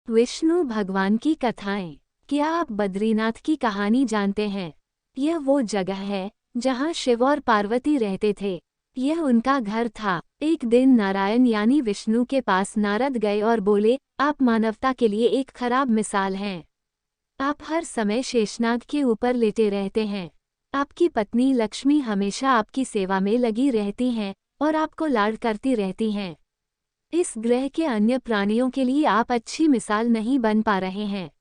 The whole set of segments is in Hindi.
विष्णु भगवान की कथाएं। क्या आप बद्रीनाथ की कहानी जानते हैं? यह वो जगह है जहां शिव और पार्वती रहते थे। यह उनका घर था। एक दिन नारायण यानी विष्णु के पास नारद गए और बोले, आप मानवता के लिए एक खराब मिसाल हैं। आप हर समय शेषनाग के ऊपर लेटे रहते हैं। आपकी पत्नी लक्ष्मी हमेशा आपकी सेवा में लगी रहती हैं और आपको लाड करती रहती हैं। इस ग्रह के अन्य प्राणियों के लिए आप अच्छी मिसाल नहीं बन पा रहे हैं।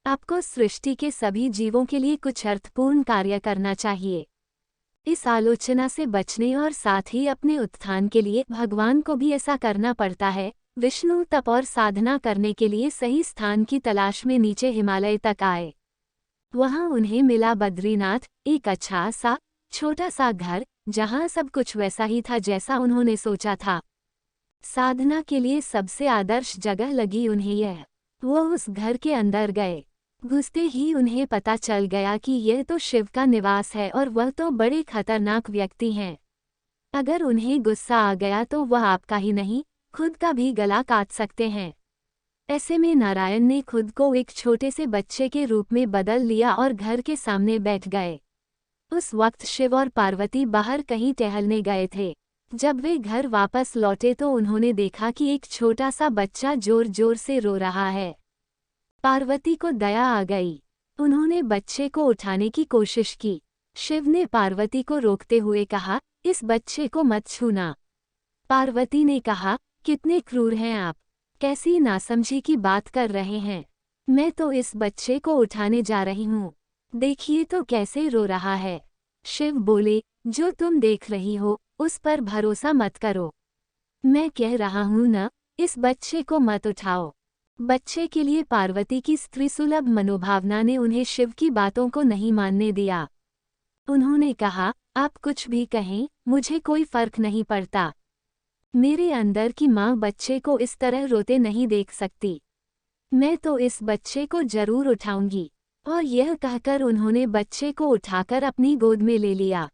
आपको सृष्टि के सभी जीवों के लिए कुछ अर्थपूर्ण कार्य करना चाहिए। इस आलोचना से बचने और साथ ही अपने उत्थान के लिए भगवान को भी ऐसा करना पड़ता है। विष्णु तप और साधना करने के लिए सही स्थान की तलाश में नीचे हिमालय तक आए। वहां उन्हें मिला बद्रीनाथ, एक अच्छा सा छोटा सा घर जहां सब कुछ वैसा ही था जैसा उन्होंने सोचा था। साधना के लिए सबसे आदर्श जगह लगी उन्हें यह। वो उस घर के अंदर गए। घुसते ही उन्हें पता चल गया कि यह तो शिव का निवास है और वह तो बड़े खतरनाक व्यक्ति हैं। अगर उन्हें गुस्सा आ गया तो वह आपका ही नहीं, खुद का भी गला काट सकते हैं। ऐसे में नारायण ने खुद को एक छोटे से बच्चे के रूप में बदल लिया और घर के सामने बैठ गए। उस वक्त शिव और पार्वती बाहर कहीं टहलने गए थे। जब वे घर वापस लौटे तो उन्होंने देखा कि एक छोटा सा बच्चा जोर जोर से रो रहा है। पार्वती को दया आ गई। उन्होंने बच्चे को उठाने की कोशिश की। शिव ने पार्वती को रोकते हुए कहा, इस बच्चे को मत छूना। पार्वती ने कहा, कितने क्रूर हैं आप, कैसी नासमझी की बात कर रहे हैं। मैं तो इस बच्चे को उठाने जा रही हूँ। देखिए तो कैसे रो रहा है। शिव बोले, जो तुम देख रही हो उस पर भरोसा मत करो। मैं कह रहा हूं ना, इस बच्चे को मत उठाओ। बच्चे के लिए पार्वती की स्त्री सुलभ मनोभावना ने उन्हें शिव की बातों को नहीं मानने दिया। उन्होंने कहा, आप कुछ भी कहें, मुझे कोई फर्क नहीं पड़ता। मेरे अंदर की माँ बच्चे को इस तरह रोते नहीं देख सकती। मैं तो इस बच्चे को जरूर उठाऊंगी। और यह कहकर उन्होंने बच्चे को उठाकर अपनी गोद में ले लिया।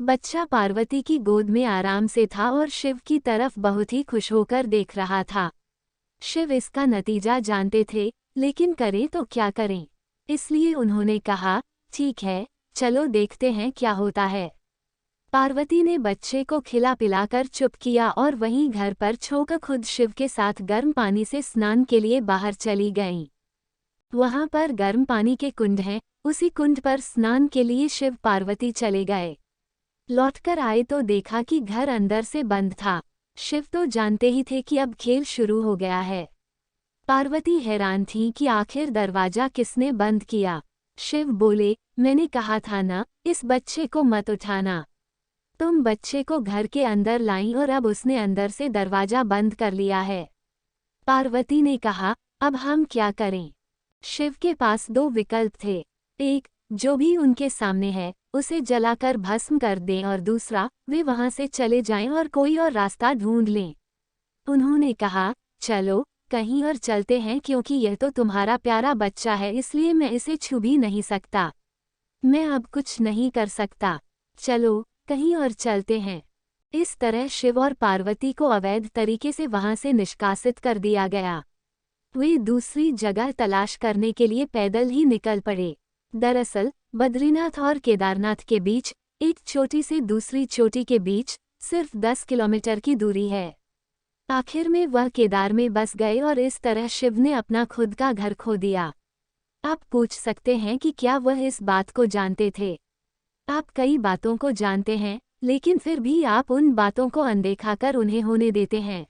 बच्चा पार्वती की गोद में आराम से था और शिव की तरफ बहुत ही खुश होकर देख रहा था। शिव इसका नतीजा जानते थे, लेकिन करें तो क्या करें। इसलिए उन्होंने कहा, ठीक है, चलो देखते हैं क्या होता है। पार्वती ने बच्चे को खिला पिलाकर चुप किया और वहीं घर पर छोकर खुद शिव के साथ गर्म पानी से स्नान के लिए बाहर चली गईं। वहां पर गर्म पानी के कुंड हैं, उसी कुंड पर स्नान के लिए शिव पार्वती चले गए। लौटकर आए तो देखा कि घर अंदर से बंद था। शिव तो जानते ही थे कि अब खेल शुरू हो गया है। पार्वती हैरान थी कि आखिर दरवाजा किसने बंद किया। शिव बोले, मैंने कहा था ना, इस बच्चे को मत उठाना। तुम बच्चे को घर के अंदर लाईं और अब उसने अंदर से दरवाजा बंद कर लिया है। पार्वती ने कहा, अब हम क्या करें। शिव के पास दो विकल्प थे। एक, जो भी उनके सामने है उसे जलाकर भस्म कर दें, और दूसरा, वे वहां से चले जाएं और कोई और रास्ता ढूंढ लें। उन्होंने कहा, चलो कहीं और चलते हैं, क्योंकि यह तो तुम्हारा प्यारा बच्चा है, इसलिए मैं इसे छू भी नहीं सकता। मैं अब कुछ नहीं कर सकता। चलो कहीं और चलते हैं। इस तरह शिव और पार्वती को अवैध तरीके से वहां से निष्कासित कर दिया गया। वे दूसरी जगह तलाश करने के लिए पैदल ही निकल पड़े। दरअसल बद्रीनाथ और केदारनाथ के बीच, एक चोटी से दूसरी चोटी के बीच सिर्फ 10 किलोमीटर की दूरी है। आखिर में वह केदार में बस गए और इस तरह शिव ने अपना खुद का घर खो दिया। आप पूछ सकते हैं कि क्या वह इस बात को जानते थे? आप कई बातों को जानते हैं, लेकिन फिर भी आप उन बातों को अनदेखा कर उन्हें होने देते हैं।